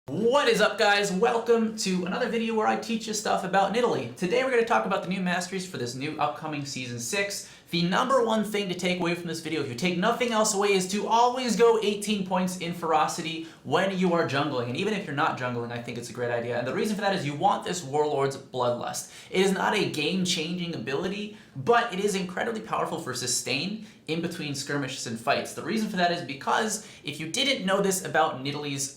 What is up, guys? Welcome to another video where I teach you stuff about Nidalee. Today we're going to talk about the new masteries for this new upcoming Season 6. The number one thing to take away from this video, if you take nothing else away, is to always go 18 points in ferocity when you are jungling. And even if you're not jungling, I think it's a great idea. And the reason for that is you want this Warlord's Bloodlust. It is not a game-changing ability, but it is incredibly powerful for sustain in between skirmishes and fights. The reason for that is because if you didn't know this about Nidalee's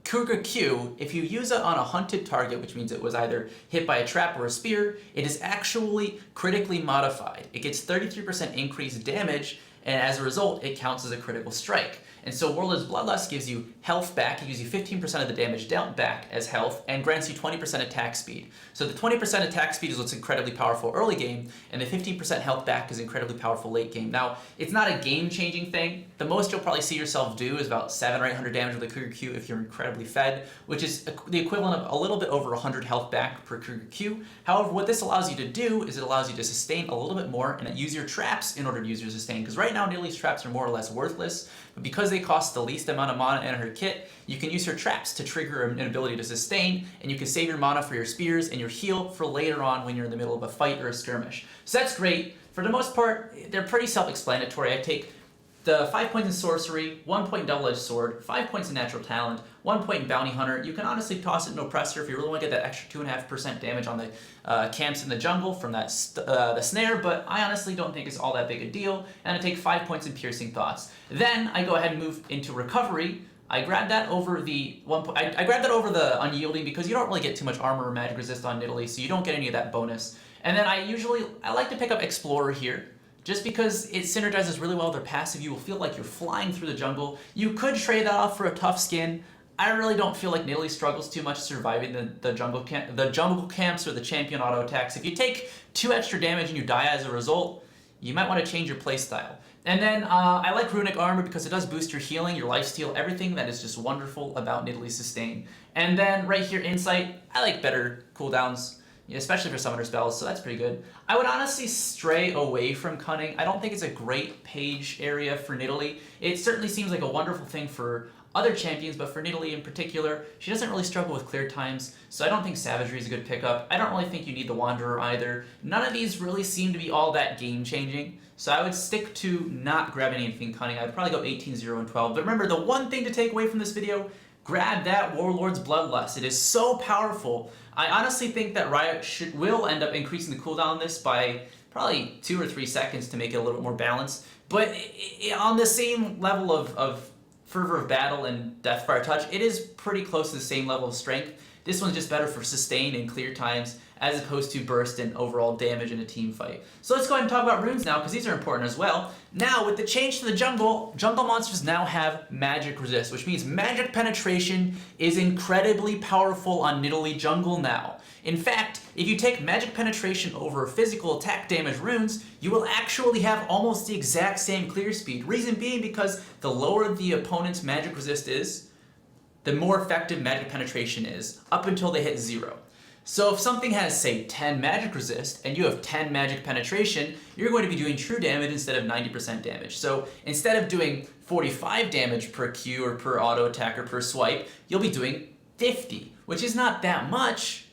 Cougar Q, if you use it on a hunted target, which means it was either hit by a trap or a spear, it is actually critically modified. It gets 33% increased damage, and as a result, it counts as a critical strike. And so Warlord's Bloodlust gives you health back, it gives you 15% of the damage dealt back as health, and grants you 20% attack speed. So the 20% attack speed is what's incredibly powerful early game, and the 15% health back is incredibly powerful late game. Now, it's not a game-changing thing. The most you'll probably see yourself do is about 700 or 800 damage with a Cougar Q if you're incredibly fed, which is the equivalent of a little bit over 100 health back per Cougar Q. However, what this allows you to do is it allows you to sustain a little bit more and use your traps in order to use your sustain. Because right now, Nidalee's traps are more or less worthless, but because they cost the least amount of mana in her kit, you can use her traps to trigger an ability to sustain, and you can save your mana for your spears and your heal for later on when you're in the middle of a fight or a skirmish. So that's great. For the most part, they're pretty self-explanatory. I take the 5 points in sorcery, 1 point in double-edged sword, 5 points in natural talent, 1 point in bounty hunter. You can honestly toss it in oppressor if you really want to get that extra 2.5% damage on the camps in the jungle from that the snare, but I honestly don't think it's all that big a deal. And I take 5 points in piercing thoughts. Then I go ahead and move into recovery. I grab that over the I grab that over the unyielding because you don't really get too much armor or magic resist on Nidalee, so you don't get any of that bonus. And then I like to pick up explorer here, just because it synergizes really well with their passive. You will feel like you're flying through the jungle. You could trade that off for a tough skin. I really don't feel like Nidalee struggles too much surviving the jungle camps or the champion auto attacks. If you take 2 extra damage and you die as a result, you might want to change your playstyle. And then I like runic armor because it does boost your healing, your lifesteal, everything that is just wonderful about Nidalee's sustain. And then right here, insight, I like better cooldowns, especially for summoner spells, so that's pretty good. I would honestly stray away from cunning. I don't think it's a great page area for Nidalee. It certainly seems like a wonderful thing for other champions, but for Nidalee in particular, she doesn't really struggle with clear times, so I don't think savagery is a good pickup. I don't really think you need the wanderer either. None of these really seem to be all that game-changing, so I would stick to not grabbing anything cunning. I'd probably go 18, 0, and 12. But remember, the one thing to take away from this video, grab that Warlord's Bloodlust. It is so powerful. I honestly think that Riot will end up increasing the cooldown on this by probably 2 or 3 seconds to make it a little bit more balanced. But on the same level of Fervor of Battle and Deathfire Touch, it is pretty close to the same level of strength. This one's just better for sustain and clear times as opposed to burst and overall damage in a team fight. So let's go ahead and talk about runes now, because these are important as well. Now, with the change to the jungle monsters now have magic resist, which means magic penetration is incredibly powerful on Nidalee jungle now. In fact, if you take magic penetration over physical attack damage runes, you will actually have almost the exact same clear speed. Reason being because the lower the opponent's magic resist is, the more effective magic penetration is, up until they hit 0. So if something has, say, 10 magic resist, and you have 10 magic penetration, you're going to be doing true damage instead of 90% damage. So instead of doing 45 damage per Q or per auto attack or per swipe, you'll be doing 50, which is not that much,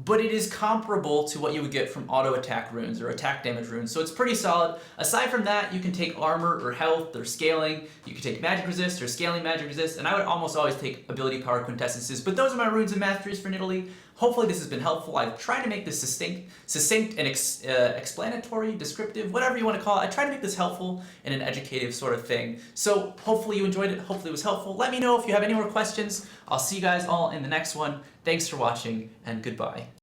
but it is comparable to what you would get from auto attack runes or attack damage runes, so it's pretty solid. Aside from that, you can take armor or health or scaling, you can take magic resist or scaling magic resist, and I would almost always take ability power quintessences. But those are my runes and masteries for Nidalee. Hopefully this has been helpful. I've tried to make this succinct and explanatory, descriptive, whatever you want to call it. I try to make this helpful and an educative sort of thing. So hopefully you enjoyed it, hopefully it was helpful. Let me know if you have any more questions. I'll see you guys all in the next one. Thanks for watching, and goodbye.